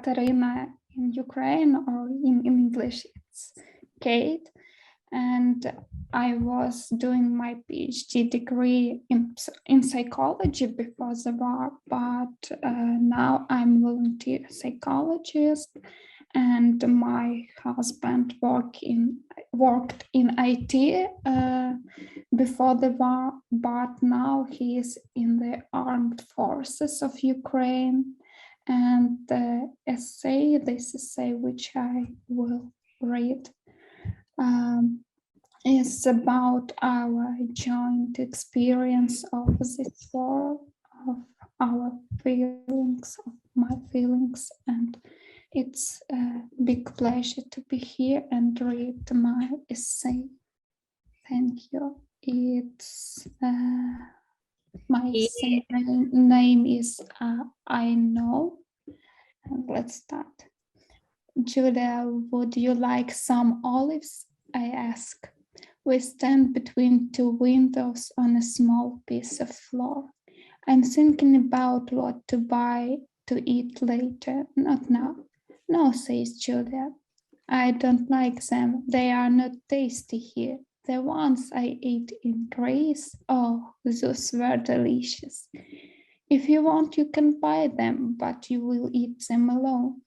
Kateryna in Ukraine, or in English it's Kate. And I was doing my PhD degree in psychology before the war, but now I'm volunteer psychologist, and my husband worked in IT before the war, but now he is in the armed forces of Ukraine. And this essay which I will read, is about our joint experience of this war, of our feelings, of my feelings, and it's a big pleasure to be here and read my essay. Thank you. It's my essay name is I Know, and let's start. Julia, would you like some olives? I ask. We stand between two windows on a small piece of floor. I'm thinking about what to buy to eat later, not now. No, says Julia. I don't like them. They are not tasty here. The ones I ate in Greece, oh, those were delicious. If you want, you can buy them, but you will eat them alone.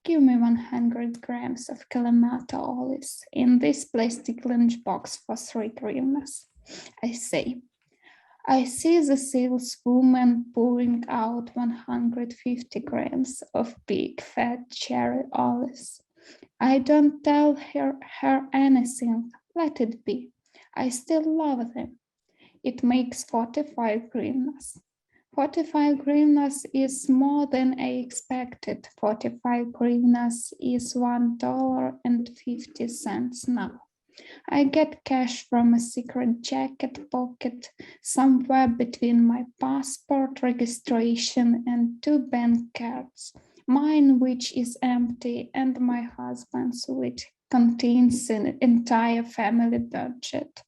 Give me 100 grams of Kalamata olives in this plastic lunchbox for 3 hryvnias, I say. I see the saleswoman pouring out 150 grams of big fat cherry olives. I don't tell her anything, let it be. I still love them. It makes 45 hryvnias. 45 hryvnias is more than I expected. 45 hryvnias is $1.50 now. I get cash from a secret jacket pocket somewhere between my passport registration and 2 bank cards, mine which is empty and my husband's which contains an entire family budget.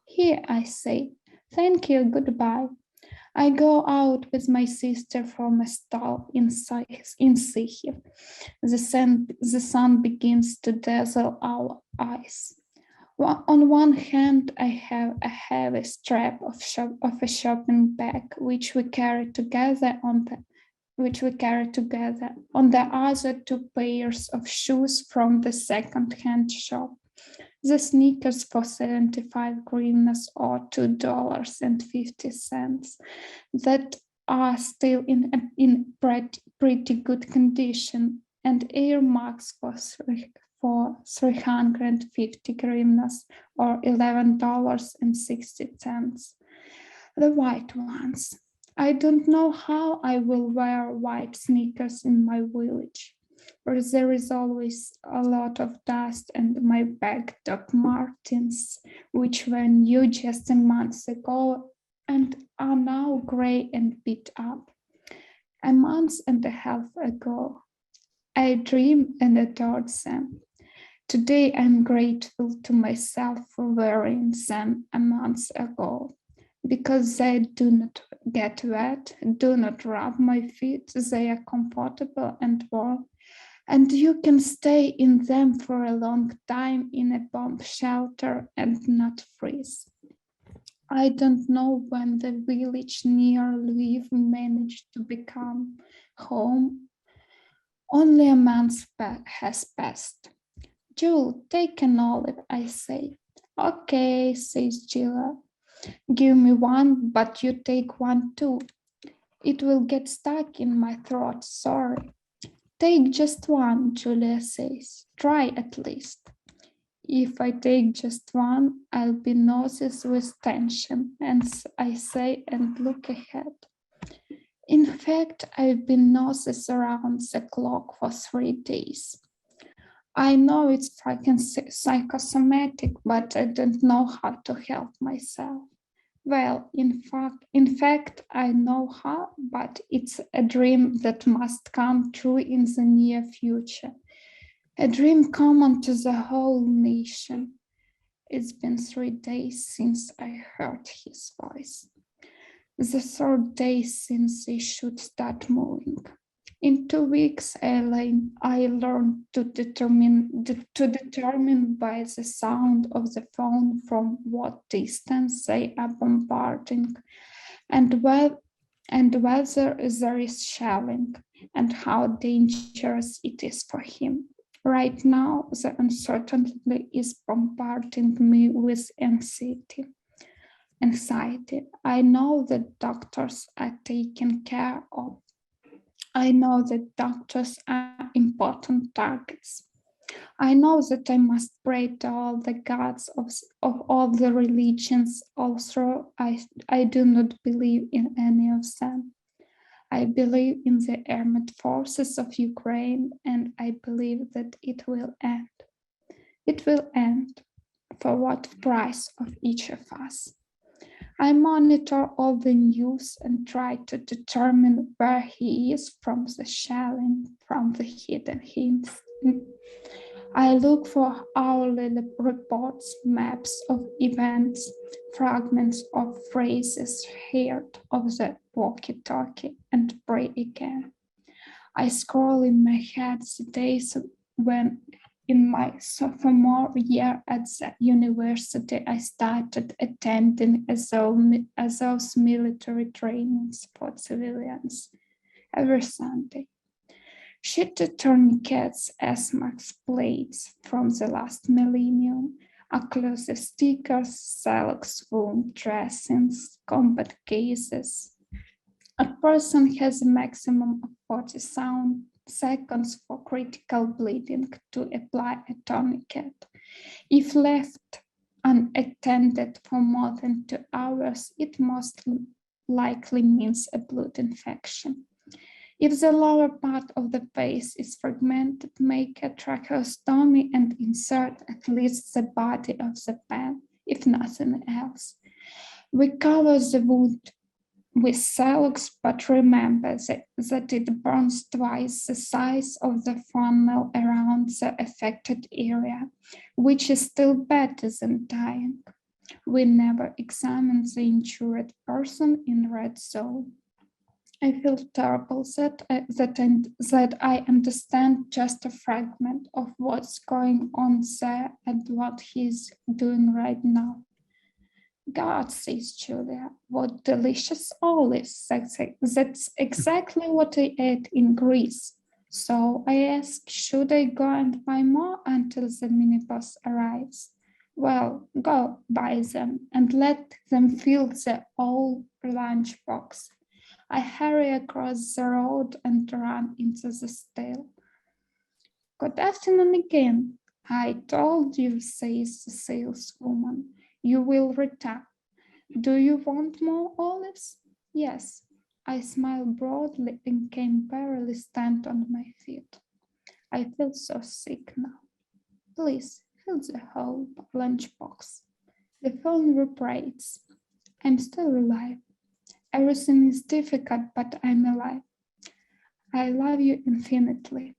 Here, I say, thank you, goodbye. I go out with my sister from a stall in Sikhi. The sun begins to dazzle our eyes. On one hand, I have a heavy strap of a shopping bag, which we carry together. On the other, 2 pairs of shoes from the second-hand shop. The sneakers for 75 hryvnias or $2.50 that are still in pretty good condition, and Air Max for 350 hryvnias or $11.60. The white ones. I don't know how I will wear white sneakers in my village, where there is always a lot of dust, and my black Doc Martens, which were new just a month ago and are now gray and beat up. A month and a half ago, I dreamed and adored them. Today, I'm grateful to myself for wearing them a month ago, because they do not get wet, do not rub my feet, they are comfortable and warm, and you can stay in them for a long time in a bomb shelter and not freeze. I don't know when the village near Lviv managed to become home. Only a month has passed. Jewel, take an olive, I say. Okay, says Julia. Give me one, but you take one too. It will get stuck in my throat, sorry. Take just one, Julia says. Try at least. If I take just one, I'll be nauseous with tension, and I say and look ahead. In fact, I've been nauseous around the clock for 3 days. I know it's fucking psychosomatic, but I don't know how to help myself. Well, in fact, I know how, but it's a dream that must come true in the near future. A dream common to the whole nation. It's been 3 days since I heard his voice. The 3rd day since they should start moving. In 2 weeks, Elaine, I learned to determine by the sound of the phone from what distance they are bombarding, and whether there is shelling, and how dangerous it is for him. Right now, the uncertainty is bombarding me with anxiety. I know that doctors are taken care of. I know that doctors are important targets. I know that I must pray to all the gods of all the religions, although I do not believe in any of them. I believe in the armed forces of Ukraine, and I believe that it will end. It will end, for what price of each of us. I monitor all the news and try to determine where he is from the shelling, from the hidden hints. I look for hourly reports, maps of events, fragments of phrases heard of the walkie-talkie, and pray again. I scroll in my head the days when, in my sophomore year at the university, I started attending Azov's military trainings for civilians every Sunday. Sheeted tourniquets, S-marks plates from the last millennium, occlusive stickers, Celux wound dressings, combat cases. A person has a maximum of 40 seconds for critical bleeding to apply a tourniquet. If left unattended for more than 2 hours, it most likely means a blood infection. If the lower part of the face is fragmented, make a tracheostomy and insert at least the body of the pen, if nothing else. We cover the wound with Celux, but remember that it burns twice the size of the funnel around the affected area, which is still better than dying. We never examine the injured person in red zone. I feel terrible that I understand just a fragment of what's going on there and what he's doing right now. God, says Julia, what delicious olives. That's exactly what I ate in Greece. So I ask, should I go and buy more until the minibus arrives? Well, go buy them and let them fill the old lunchbox. I hurry across the road and run into the stall. Good afternoon again. I told you, says the saleswoman. You will return. Do you want more olives? Yes. I smile broadly and can barely stand on my feet. I feel so sick now. Please fill the whole lunchbox. The phone vibrates. I'm still alive. Everything is difficult, but I'm alive. I love you infinitely.